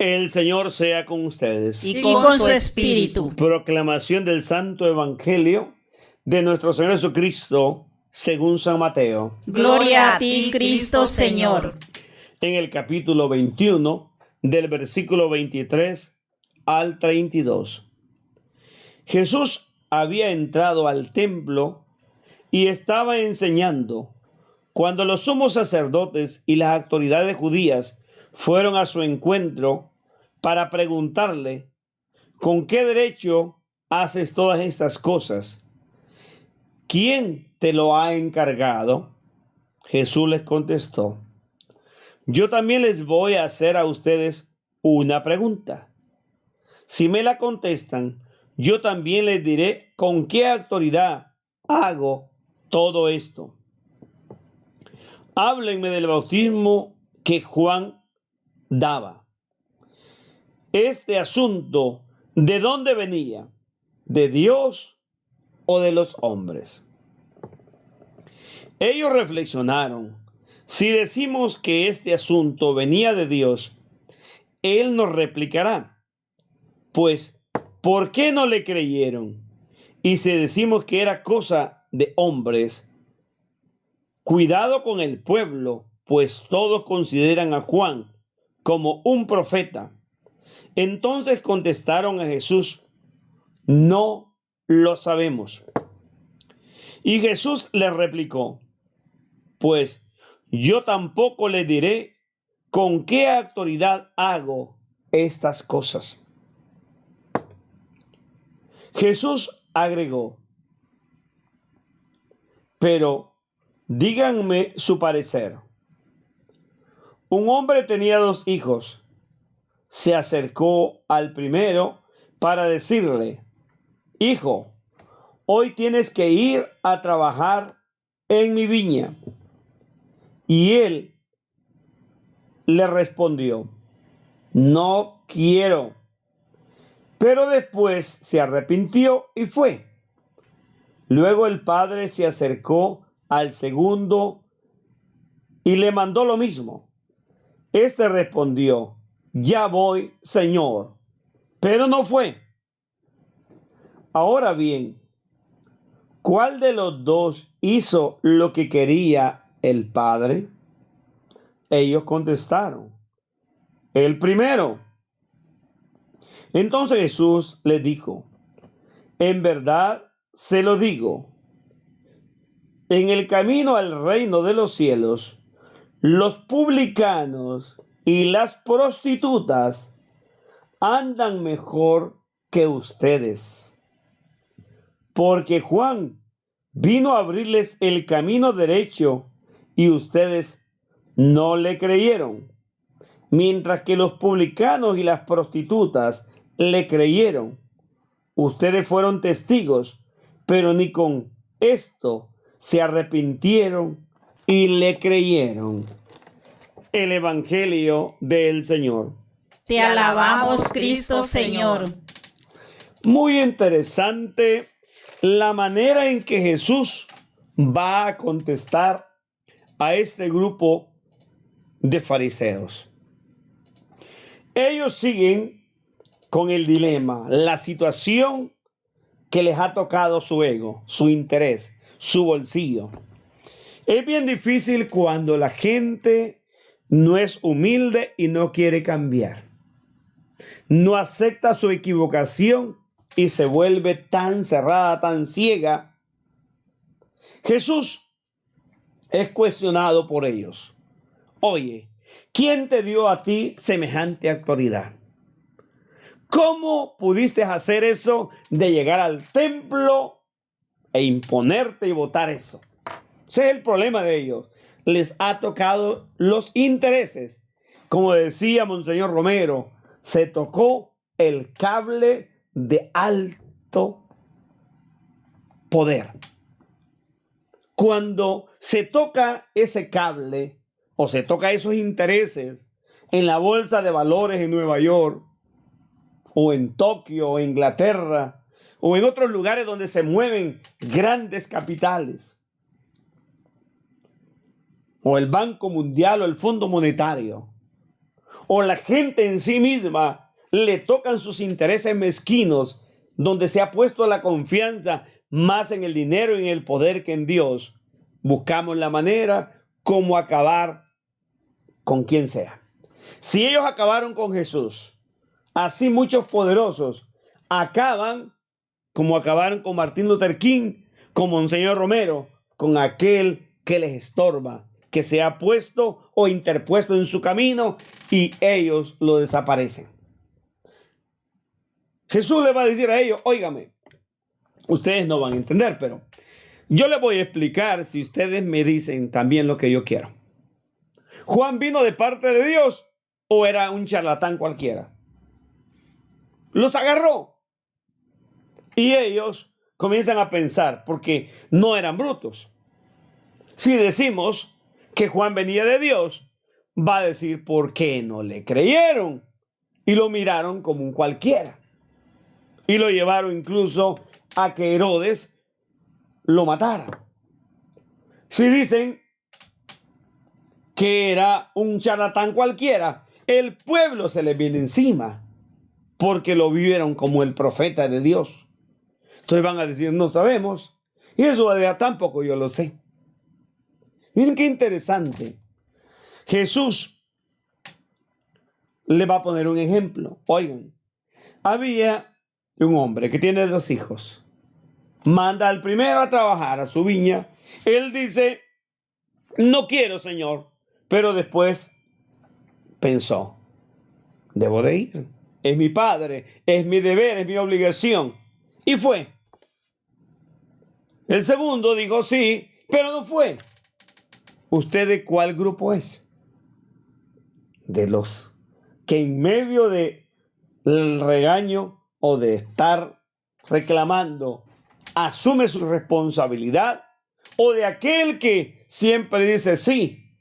El Señor sea con ustedes. Y con su espíritu. Proclamación del Santo Evangelio de nuestro Señor Jesucristo según San Mateo. Gloria a ti, Cristo Señor. En el capítulo 21, del versículo 23 al 32. Jesús había entrado al templo y estaba enseñando cuando los sumos sacerdotes y las autoridades judías fueron a su encuentro para preguntarle: ¿con qué derecho haces todas estas cosas? ¿Quién te lo ha encargado? Jesús les contestó: yo también les voy a hacer a ustedes una pregunta. Si me la contestan, yo también les diré con qué autoridad hago todo esto. Háblenme del bautismo que Juan daba. Este asunto, ¿de dónde venía? ¿De Dios o de los hombres? Ellos reflexionaron: si decimos que este asunto venía de Dios, Él nos replicará: pues, ¿por qué no le creyeron? Y si decimos que era cosa de hombres, cuidado con el pueblo, pues todos consideran a Juan como un profeta. Entonces contestaron a Jesús: no lo sabemos. Y Jesús les replicó: pues yo tampoco les diré con qué autoridad hago estas cosas. Jesús agregó: pero díganme su parecer. Un hombre tenía 2 hijos. Se acercó al primero para decirle: hijo, hoy tienes que ir a trabajar en mi viña. Y él le respondió: no quiero. Pero después se arrepintió y fue. Luego el padre se acercó al segundo y le mandó lo mismo. Este respondió: ya voy, Señor. Pero no fue. Ahora bien, ¿cuál de los 2 hizo lo que quería el padre? Ellos contestaron: el primero. Entonces Jesús les dijo: en verdad se lo digo, en el camino al reino de los cielos, los publicanos y las prostitutas andan mejor que ustedes. Porque Juan vino a abrirles el camino derecho y ustedes no le creyeron, mientras que los publicanos y las prostitutas le creyeron. Ustedes fueron testigos, pero ni con esto se arrepintieron y le creyeron. El Evangelio del Señor. Te alabamos, Cristo Señor. Muy interesante la manera en que Jesús va a contestar a este grupo de fariseos. Ellos siguen con el dilema, la situación que les ha tocado su ego, su interés, su bolsillo. Es bien difícil cuando la gente no es humilde y no quiere cambiar. No acepta su equivocación y se vuelve tan cerrada, tan ciega. Jesús es cuestionado por ellos. Oye, ¿quién te dio a ti semejante autoridad? ¿Cómo pudiste hacer eso de llegar al templo e imponerte y votar eso? Ese es el problema de ellos. Les ha tocado los intereses. Como decía Monseñor Romero, se tocó el cable de alto poder. Cuando se toca ese cable o se toca esos intereses en la bolsa de valores en Nueva York, o en Tokio, o en Inglaterra, o en otros lugares donde se mueven grandes capitales, o el Banco Mundial o el Fondo Monetario, o la gente en sí misma le tocan sus intereses mezquinos, donde se ha puesto la confianza más en el dinero y en el poder que en Dios, buscamos la manera como acabar con quien sea. Si ellos acabaron con Jesús, así muchos poderosos acaban como acabaron con Martín Luther King, con Monseñor Romero, con aquel que les estorba, que se ha puesto o interpuesto en su camino y ellos lo desaparecen. Jesús le va a decir a ellos, óigame, ustedes no van a entender, pero yo les voy a explicar si ustedes me dicen también lo que yo quiero. ¿Juan vino de parte de Dios o era un charlatán cualquiera? Los agarró y ellos comienzan a pensar, porque no eran brutos. Si decimos que Juan venía de Dios, va a decir por qué no le creyeron y lo miraron como un cualquiera. Y lo llevaron incluso a que Herodes lo matara. Si dicen que era un charlatán cualquiera, el pueblo se le viene encima porque lo vieron como el profeta de Dios. Entonces van a decir, no sabemos. Y eso va a decir, tampoco yo lo sé. Miren qué interesante. Jesús le va a poner un ejemplo. Oigan, había un hombre que tiene 2 hijos. Manda al primero a trabajar a su viña. Él dice, no quiero, Señor. Pero después pensó, debo de ir. Es mi padre, es mi deber, es mi obligación. Y fue. El segundo dijo sí, pero no fue. ¿Usted de cuál grupo es? De los que en medio del regaño o de estar reclamando asume su responsabilidad, o de aquel que siempre dice sí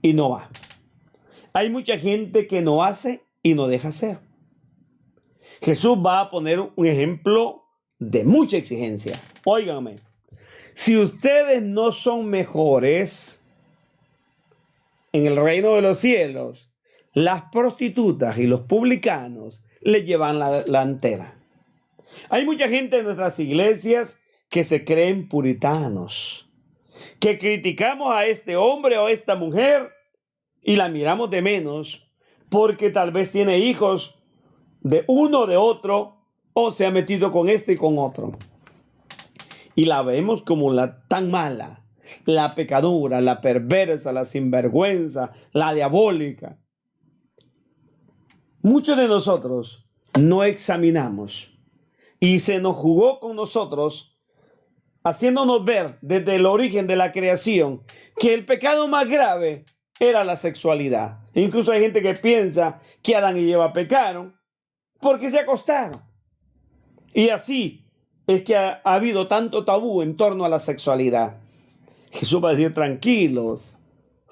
y no va. Hay mucha gente que no hace y no deja hacer. Jesús va a poner un ejemplo de mucha exigencia. Óiganme, si ustedes no son mejores en el reino de los cielos, las prostitutas y los publicanos le llevan la delantera. Hay mucha gente en nuestras iglesias que se creen puritanos, que criticamos a este hombre o a esta mujer y la miramos de menos porque tal vez tiene hijos de uno o de otro o se ha metido con este y con otro. Y la vemos como la tan mala, la pecadora, la perversa, la sinvergüenza, la diabólica. Muchos de nosotros no examinamos y se nos jugó con nosotros, haciéndonos ver desde el origen de la creación que el pecado más grave era la sexualidad. Incluso hay gente que piensa que Adán y Eva pecaron porque se acostaron. Y así es que ha habido tanto tabú en torno a la sexualidad. Jesús va a decir, tranquilos,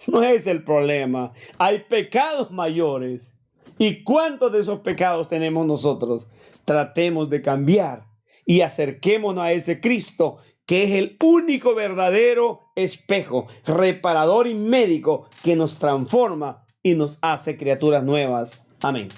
no es el problema. Hay pecados mayores. ¿Y cuántos de esos pecados tenemos nosotros? Tratemos de cambiar y acerquémonos a ese Cristo que es el único verdadero espejo, reparador y médico que nos transforma y nos hace criaturas nuevas. Amén.